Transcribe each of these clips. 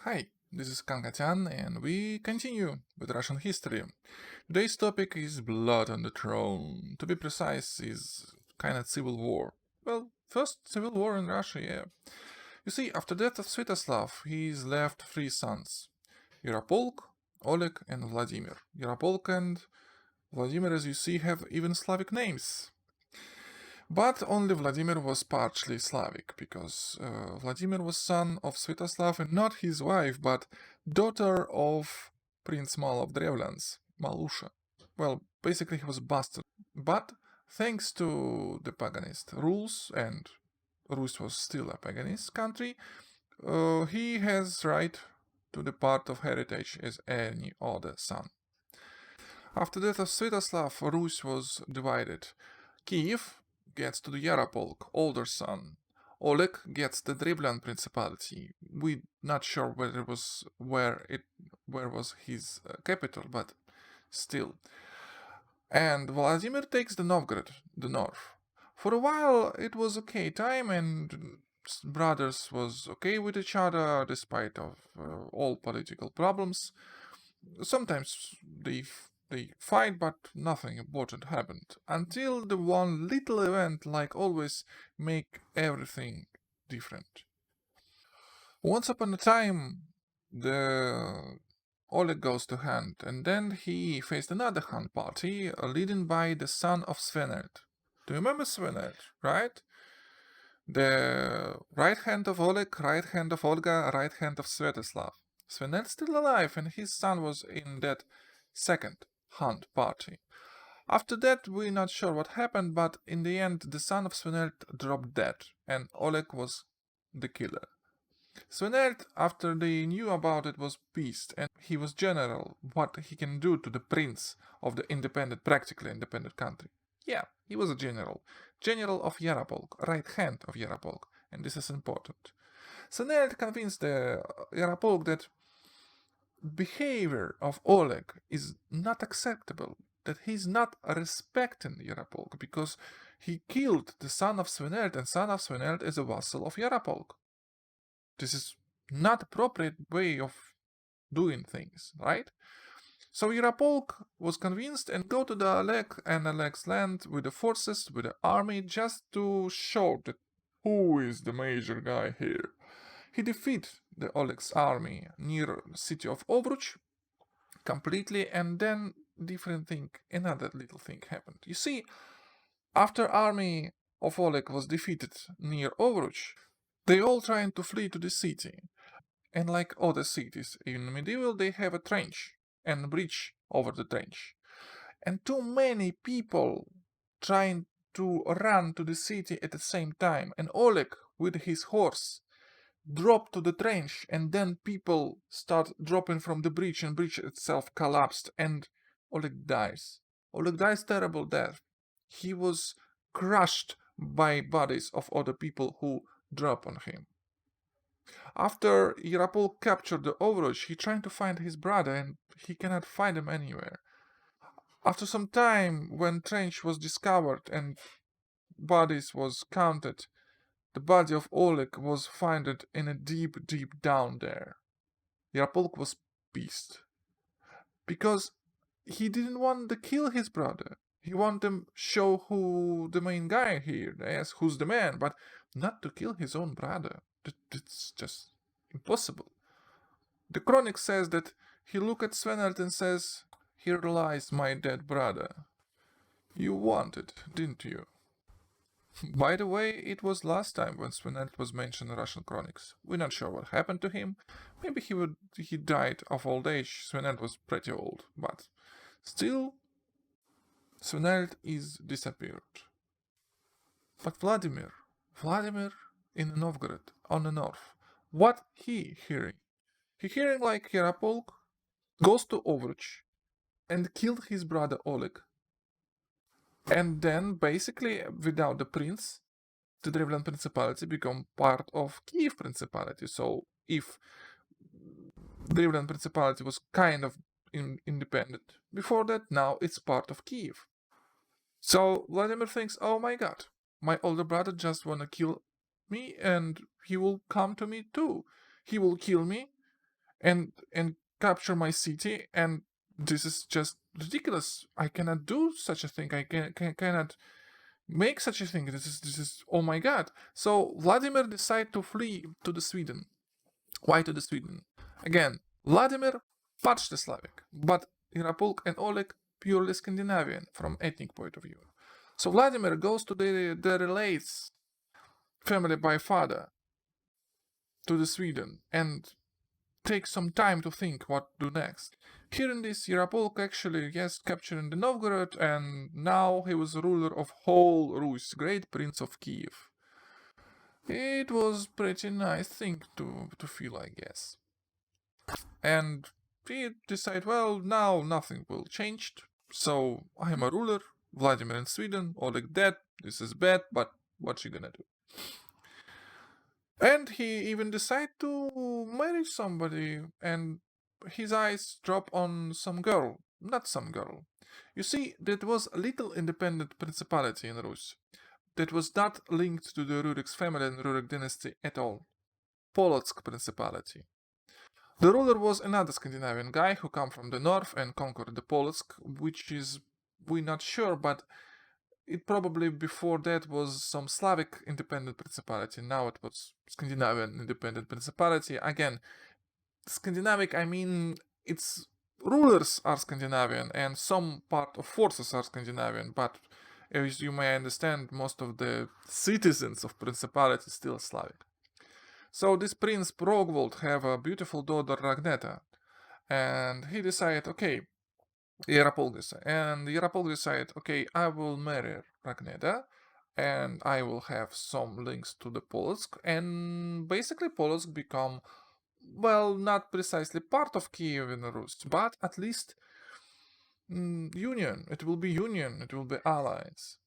Hi, this is Kankatyan, and we continue with Russian history. Today's topic is blood on the throne. To be precise, is kind of civil war. Well, first civil war in Russia, yeah. You see, after death of Sviatoslav, he's left three sons: Yaropolk, Oleg, and Vladimir. Yaropolk and Vladimir, as you see, have even Slavic names. But only Vladimir was partially Slavic, because Vladimir was son of Sviatoslav and not his wife, but daughter of Prince Mal of Drevlyansk, Malusha. Well, basically he was bastard. But thanks to the paganist rules, and Rus was still a paganist country, he has right to the part of heritage as any other son. After the death of Sviatoslav, Rus was divided. Kiev gets to the Yaropolk, older son. Oleg gets the Drevlyan Principality. We're not sure whether it was where was his capital, but still. And Vladimir takes the Novgorod, the north. For a while, it was okay time, and brothers was okay with each other despite of all political problems. Sometimes they fight, but nothing important happened until the one little event, like always, make everything different. Once upon a time, the Oleg goes to hunt, and then he faced another hunt party, leading by the son of Svenelt. Do you remember Svenelt, right? The right hand of Oleg, right hand of Olga, right hand of Svetoslav. Svenel's still alive, and his son was in that second hunt party. After that, we're not sure what happened, but in the end, the son of Svenelt dropped dead, and Oleg was the killer. Svenelt, after they knew about it, was pissed, and he was general what he can do to the prince of the practically independent country. Yeah, he was a general. General of Yaropolk, right hand of Yaropolk, and this is important. Svenelt convinced the Yaropolk that behavior of Oleg is not acceptable, that he's not respecting Yaropolk because he killed the son of Svenelt, and son of Svenelt is a vassal of Yaropolk. This is not appropriate way of doing things, right? So Yaropolk was convinced and go to the Oleg and Oleg's land with the forces, with the army, just to show that who is the major guy here. He defeated the Oleg's army near the city of Ovruch completely, and then another little thing happened. You see, after army of Oleg was defeated near Ovruch, they all trying to flee to the city. And like other cities in medieval, they have a trench and a bridge over the trench. And too many people trying to run to the city at the same time. And Oleg, with his horse, dropped to the trench, and then people start dropping from the bridge, and bridge itself collapsed, and Oleg dies. Oleg dies terrible death. He was crushed by bodies of other people who drop on him. After Yaropolk captured the Overwatch, he tried to find his brother, and he cannot find him anywhere. After some time, when trench was discovered and bodies was counted, the body of Oleg was found in a deep, deep down there. Yaropolk was pissed because he didn't want to kill his brother. He wanted to show who the main guy here, yes, who's the man, but not to kill his own brother. It's just impossible. The chronic says that he looked at Svenelt and says, "Here lies my dead brother. You wanted, didn't you?" By the way, it was last time when Svenelt was mentioned in Russian chronics. We're not sure what happened to him. Maybe he died of old age. Svenelt was pretty old, but still, Svenelt is disappeared. But Vladimir in Novgorod on the north, what he hearing? He hearing like Yaropolk goes to Ovruch and killed his brother Oleg. And then, basically, without the prince, the Drevlyan Principality become part of Kiev Principality. So, if Drevlyan Principality was kind of independent before that, now it's part of Kiev. So Vladimir thinks, oh my god, my older brother just wanna kill me, and he will come to me too. He will kill me, and capture my city, and this is just ridiculous. I cannot do such a thing. I cannot make such a thing. This is oh my god. So Vladimir decided to flee to the Sweden. Why to the Sweden? Again, Vladimir, partially Slavic, but Yarapolk and Oleg purely Scandinavian from ethnic point of view. So Vladimir goes to the relates family by father to the Sweden and takes some time to think what to do next. Hearing this, Yarapolk actually, yes, capturing the Novgorod, and now he was ruler of whole Rus, great prince of Kiev. It was pretty nice thing to feel, I guess. And he decided, well, now nothing will change, so I am a ruler, Vladimir in Sweden, Oleg dead, this is bad, but what you gonna do? And he even decided to marry somebody, and his eyes drop on some girl, not some girl. You see, that was a little independent principality in Rus that was not linked to the Rurik's family and Rurik dynasty at all. Polotsk Principality. The ruler was another Scandinavian guy who came from the north and conquered the Polotsk, which is we're not sure, but it probably before that was some Slavic independent principality. Now it was Scandinavian independent principality. Again, Scandinavic, I mean, its rulers are Scandinavian and some part of forces are Scandinavian, but as you may understand, most of the citizens of principality still Slavic. So this Prince Rogvold have a beautiful daughter Ragneta, and he decided, okay, Yarapolk decided, okay, I will marry Ragneta, and I will have some links to the Polotsk, and basically Polotsk become, well, not precisely part of Kiev in Rus, but at least union. It will be union. It will be allies.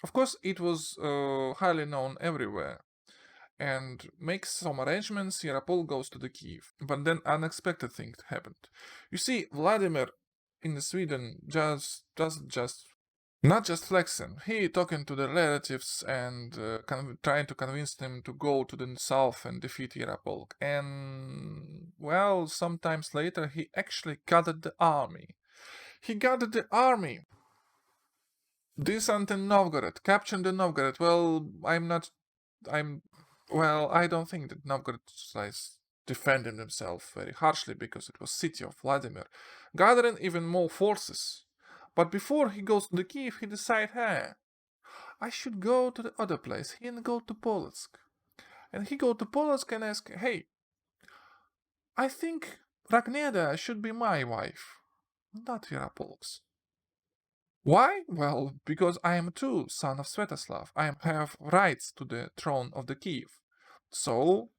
Of course, it was highly known everywhere, and makes some arrangements. Yarapol goes to the Kiev, but then unexpected thing happened. You see, Vladimir in Sweden just doesn't just not just flexing. He talking to the relatives and trying to convince them to go to the south and defeat Yarapolk. And well, sometimes later he actually gathered the army. He gathered the army. Descent in Novgorod, capturing the Novgorod. Well, I don't think that Novgorod is defending himself very harshly because it was city of Vladimir, gathering even more forces. But before he goes to the Kiev, he decides, hey, I should go to the other place. He and go to Polotsk. And he go to Polotsk and ask, hey, I think Ragneda should be my wife, not Yarapolk's. Why? Well, because I am too son of Svetoslav. I have rights to the throne of the Kiev. So,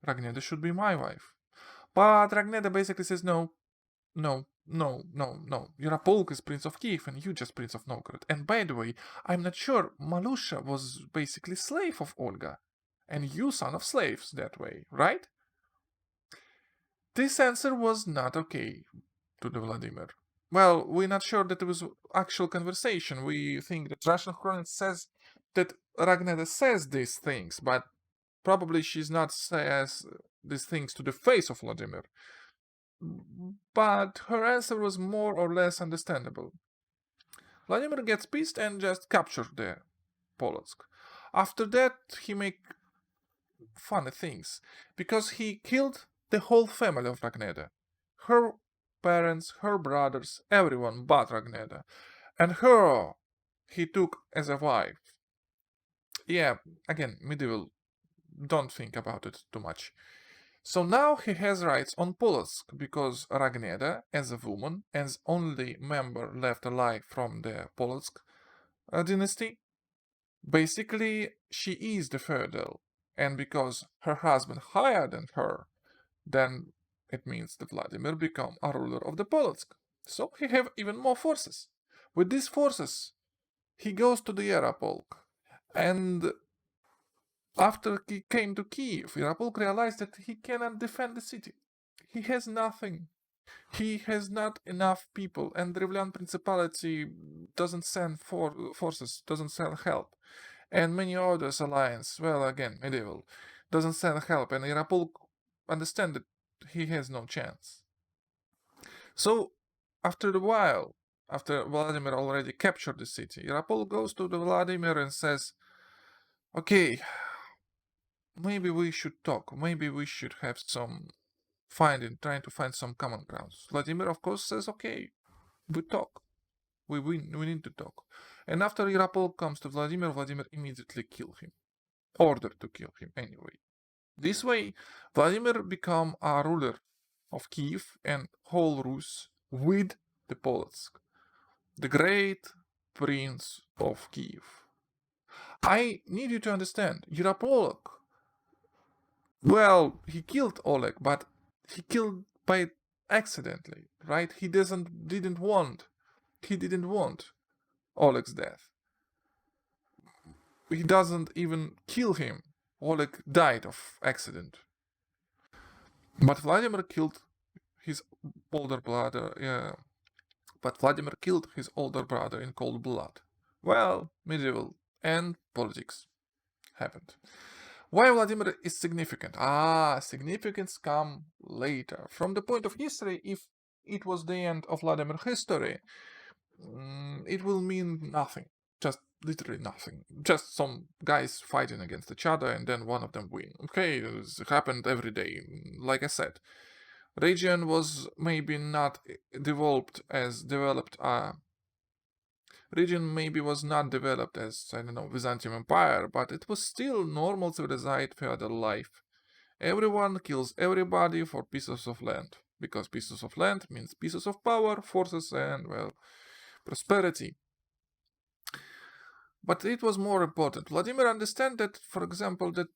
Ragneda should be my wife. But Ragneda basically says, no, no, no, no, no. Yarapolk is Prince of Kiev and you just Prince of Novgorod. And by the way, I'm not sure, Malusha was basically slave of Olga. And you son of slaves that way, right? This answer was not okay to the Vladimir. Well, we're not sure that it was actual conversation. We think that Russian Chronicle says that Ragneda says these things, but probably she's not says these things to the face of Vladimir. But her answer was more or less understandable. Vladimir gets pissed and just captures the Polotsk. After that, he make funny things because he killed the whole family of Ragneda. Her parents, her brothers, everyone but Ragneda. And her he took as a wife. Yeah, again, medieval. Don't think about it too much. So now he has rights on Polotsk because Ragneda, as a woman, as only member left alive from the Polotsk dynasty, basically she is the feudal, and because her husband higher than her, then it means that Vladimir become a ruler of the Polotsk. So he have even more forces. With these forces, he goes to the Yarapolk, and after he came to Kiev, Yarapolk realized that he cannot defend the city. He has nothing. He has not enough people, and the Drevlyan Principality doesn't send forces, doesn't send help. And many others alliance, well, again, medieval, doesn't send help. And Yarapolk understand that he has no chance. So, after a while, after Vladimir already captured the city, Yaropolk goes to the Vladimir and says, okay, maybe we should talk. Maybe we should have some trying to find some common grounds. Vladimir, of course, says, okay, we talk. We need to talk. And after Yaropolk comes to Vladimir, Vladimir immediately kills him. Ordered to kill him anyway. This way, Vladimir become a ruler of Kiev and whole Rus with the Polotsk, the great prince of Kiev. I need you to understand, Yaropolk, well, he killed Oleg, but he killed by accidentally, right? He didn't want Oleg's death. He doesn't even kill him. Oleg died of accident. But Vladimir killed his older brother. But Vladimir killed his older brother in cold blood. Well, medieval and politics happened. Why Vladimir is significant? Significance come later. From the point of history, if it was the end of Vladimir history, it will mean nothing. Just literally nothing. Just some guys fighting against each other and then one of them win. Okay, it happened every day. Like I said, region was maybe not developed as I don't know, Byzantium Empire, but it was still normal civilized feudal life. Everyone kills everybody for pieces of land, because pieces of land means pieces of power, forces, and, well, prosperity. But it was more important. Vladimir understand that, for example, that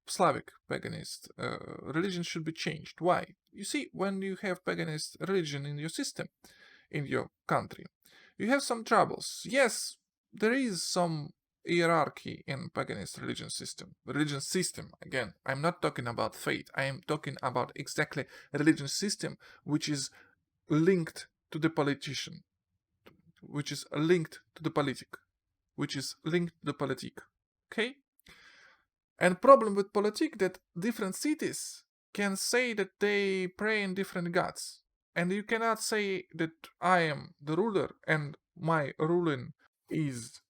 Slavic paganist religion should be changed. Why? You see, when you have paganist religion in your system, in your country, you have some troubles. Yes, there is some hierarchy in paganist religion system. Religion system, again, I'm not talking about faith. I am talking about exactly religion system which is linked to the politician, which is linked to the politic, Okay? And problem with politic that different cities can say that they pray in different gods. And you cannot say that I am the ruler and my ruling is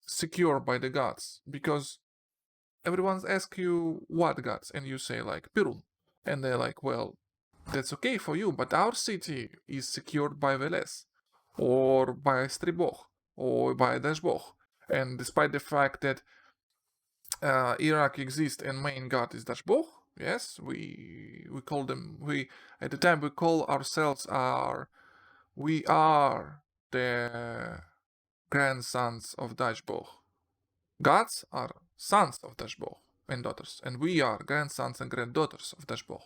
secure by the gods, because everyone's ask you what gods, and you say like Perun, and they're like, well, that's okay for you, but our city is secured by Veles, or by Stribog, or by Dashbog, and despite the fact that Iraq exists and main god is Dashbog, yes, we call them, at the time we call ourselves we are the grandsons of Dashbog. Gods are sons of Dashbog and daughters, and we are grandsons and granddaughters of Dashbog.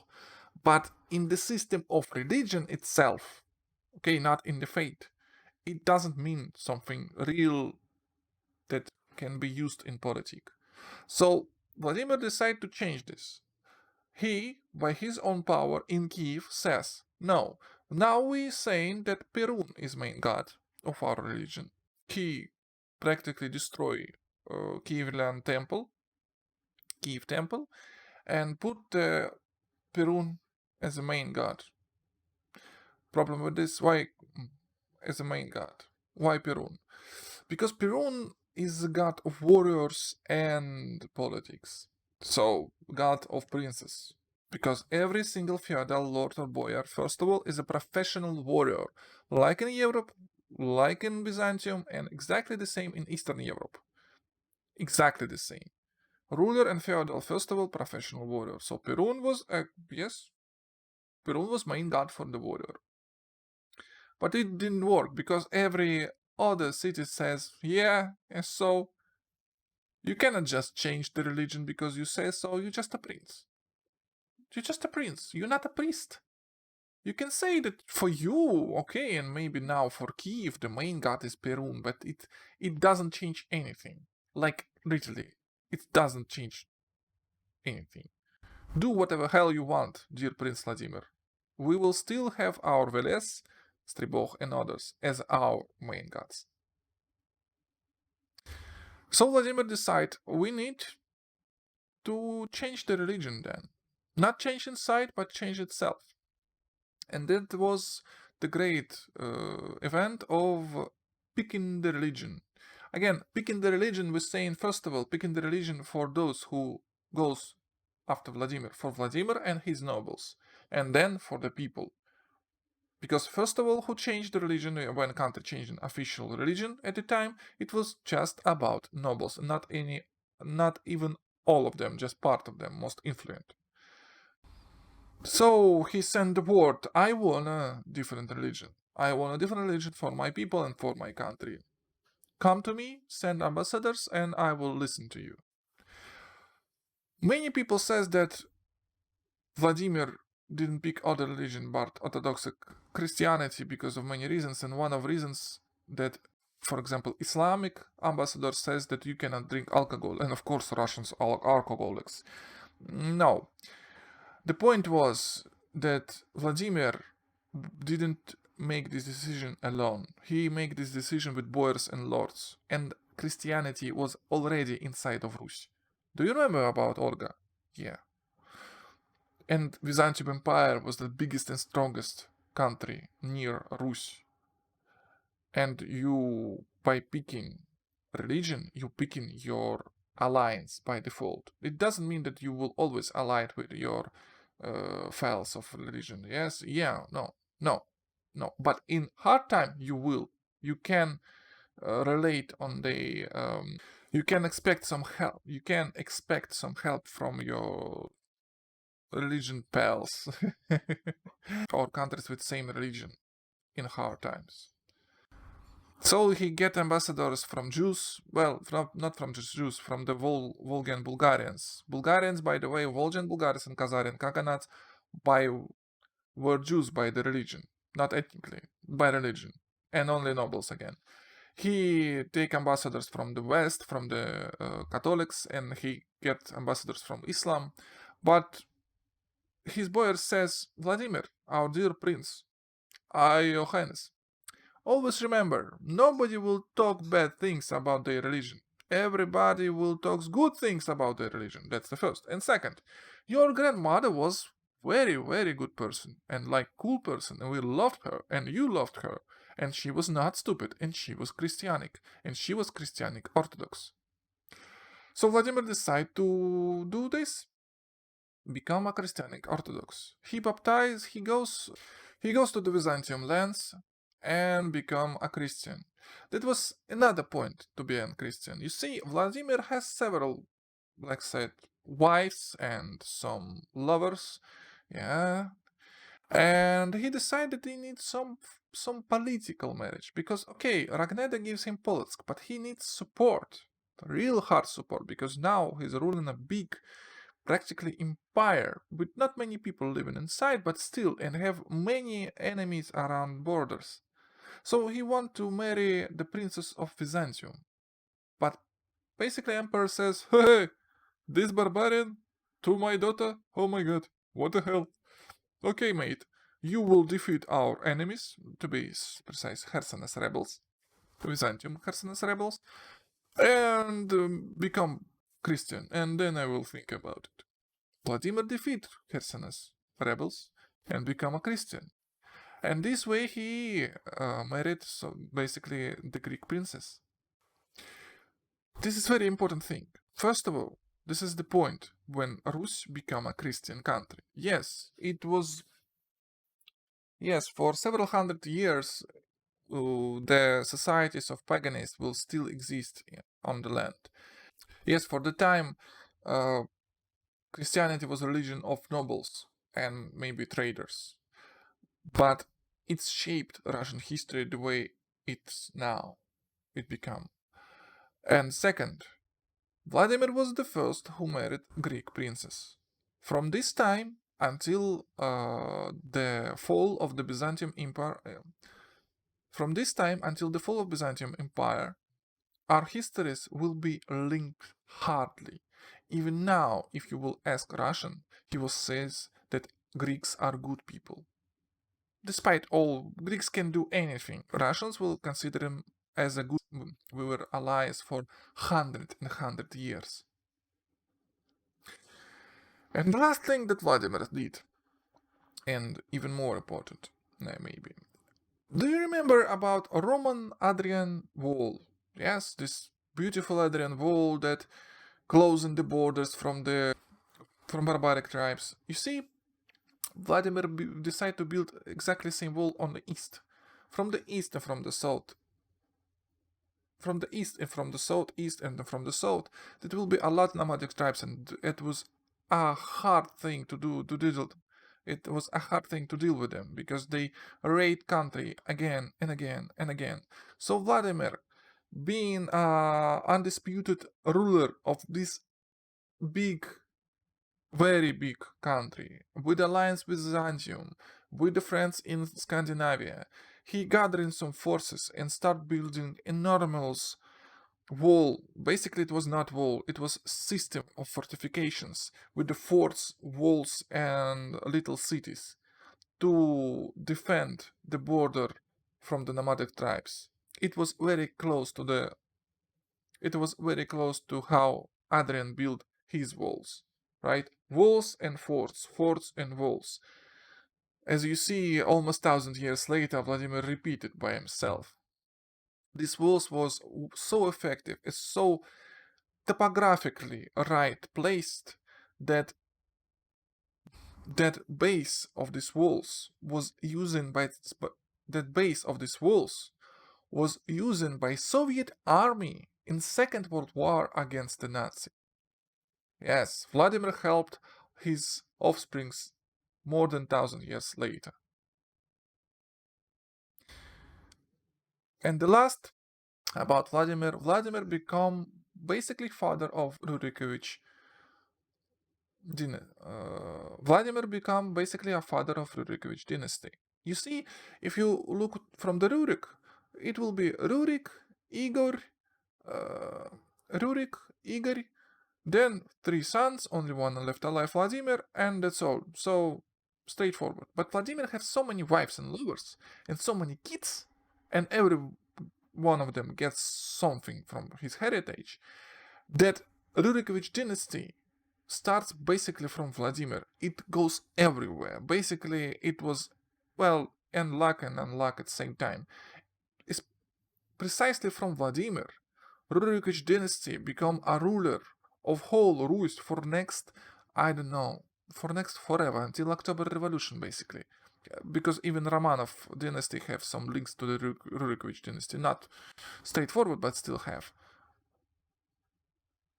But in the system of religion itself, okay, not in the faith, it doesn't mean something real that can be used in politics. So Vladimir decided to change this. He, by his own power in Kiev, says, no, now we're saying that Perun is main god of our religion. He practically destroyed Kiev temple, and put Perun as a main god. Problem with this, why as a main god? Why Perun? Because Perun is a god of warriors and politics. So, god of princes. Because every single feudal lord or boyar, first of all, is a professional warrior. Like in Europe, like in Byzantium, and exactly the same in Eastern Europe. Exactly the same. Ruler and feudal, first of all, professional warrior. So Perun was, Perun was main god for the warrior. But it didn't work, because every other city says, yeah, and so you cannot just change the religion because you say so, you're just a prince. You're just a prince, you're not a priest. You can say that for you, okay, and maybe now for Kiev the main god is Perun, but it doesn't change anything. Like, literally, it doesn't change anything. Do whatever hell you want, dear Prince Vladimir. We will still have our Veles, Stribog, and others as our main gods. So Vladimir decided we need to change the religion then. Not change inside, but change itself. And that was the great event of picking the religion. Again, picking the religion, we're saying, first of all, picking the religion for those who goes after Vladimir, for Vladimir and his nobles, and then for the people. Because first of all, who changed the religion when a country changed an official religion at the time? It was just about nobles, not even all of them, just part of them, most influent. So he sent the word, I want a different religion. I want a different religion for my people and for my country. Come to me, send ambassadors, and I will listen to you. Many people says that Vladimir didn't pick other religion but Orthodox Christianity because of many reasons, and one of reasons that, for example, Islamic ambassador says that you cannot drink alcohol, and of course Russians are alcoholics. No. The point was that Vladimir didn't make this decision alone. He made this decision with boyars and lords, and Christianity was already inside of Rus. Do you remember about Olga? Yeah. And Byzantium Empire was the biggest and strongest country near Rus. And you, by picking religion, you picking your alliance by default. It doesn't mean that you will always ally with your files of religion. Yes, yeah, no. But in hard time, you will. You can relate on the. You can expect some help. You can expect some help from your religion pals or countries with same religion in hard times. So he get ambassadors from Jews, well, not from just Jews, from the Volgan Bulgarians. Bulgarians, by the way, Volgan Bulgarians and Khazarian Khaganats were Jews by the religion, not ethnically, by religion, and only nobles again. He take ambassadors from the West, from the Catholics, and he get ambassadors from Islam, but his boyar says, Vladimir, our dear prince, your highness, always remember, nobody will talk bad things about their religion. Everybody will talk good things about their religion. That's the first. And second, your grandmother was very, very good person and like cool person, and we loved her, and you loved her, and she was not stupid, and she was Christianic, and she was Christianic Orthodox. So Vladimir decided to do this, become a Christianic Orthodox. He baptized, he goes to the Byzantium lands and become a Christian. That was another point to be a Christian. You see, Vladimir has several, like I said, wives and some lovers, yeah, and he decided he needs some political marriage because okay, Ragneda gives him Polotsk, but he needs support, real hard support, because now he's ruling a big, practically empire with not many people living inside, but still, and have many enemies around borders. So he want to marry the princess of Byzantium. But basically emperor says, hey, this barbarian to my daughter? Oh my god, what the hell? Okay, mate, you will defeat our enemies, to be precise, Chersone's rebels, Byzantium Chersone's rebels, and become Christian, and then I will think about it. Vladimir defeat Chersone's rebels and become a Christian. And this way he married basically the Greek princess. This is very important thing. First of all, this is the point when Rus become a Christian country. Yes, it was. Yes, for several hundred years, the societies of paganists will still exist on the land. Yes, for the time, Christianity was a religion of nobles and maybe traders. But it's shaped Russian history the way it's now. It become. And second, Vladimir was the first who married Greek princess. From this time until the fall of the Byzantium Empire, our histories will be linked hardly. Even now, if you will ask Russian, he will say that Greeks are good people. Despite all, Greeks can do anything. Russians will consider him as a good. We were allies for 100 years. And the last thing that Vladimir did, and even more important, maybe. Do you remember about Roman-Adrian Wall? Yes, this beautiful Adrian Wall that closing the borders from barbaric tribes. You see, Vladimir decided to build exactly the same wall on the east, from the east and from the south. From the east and from the southeast and from the south, there will be a lot of nomadic tribes, and it was a hard thing to deal. It was a hard thing to deal with them because they raid country again and again and again. So Vladimir, being undisputed ruler of this big, very big country, with alliance with Byzantium, with the friends in Scandinavia, he gathered some forces and started building enormous wall. Basically, it was not wall, it was system of fortifications with the forts, walls, and little cities to defend the border from the nomadic tribes. It was very close to how Adrian built his walls, right? Walls and forts, forts and walls. As you see, almost 1,000 years later, Vladimir repeated by himself. This walls was so effective, it's so topographically right placed that that base of these walls was used by Soviet army in Second World War against the Nazis. Yes, Vladimir helped his offsprings more than 1,000 years later. And the last about Vladimir become basically father of Rurikovich. Vladimir become basically a father of Rurikovich dynasty. You see, if you look from the Rurik, it will be Rurik, Igor, then 3 sons, only one left alive, Vladimir, and that's all. So straightforward. But Vladimir has so many wives and lovers, and so many kids, and every one of them gets something from his heritage, that Rurikovich dynasty starts basically from Vladimir. It goes everywhere. Basically, it was, well, and luck and unluck at the same time. It's precisely from Vladimir, Rurikovich dynasty become a ruler of whole Rus for next, I don't know, for next forever, until October Revolution, basically. Because even Romanov dynasty have some links to the Rurikovich dynasty. Not straightforward, but still have.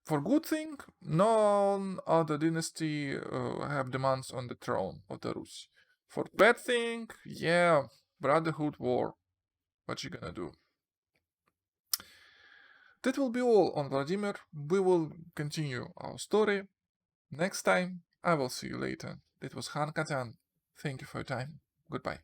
For good thing, none other dynasty have demands on the throne of the Rus. For bad thing, yeah, Brotherhood War. What you gonna do? That will be all on Vladimir. We will continue our story next time. I will see you later. That was Han Katan. Thank you for your time. Goodbye.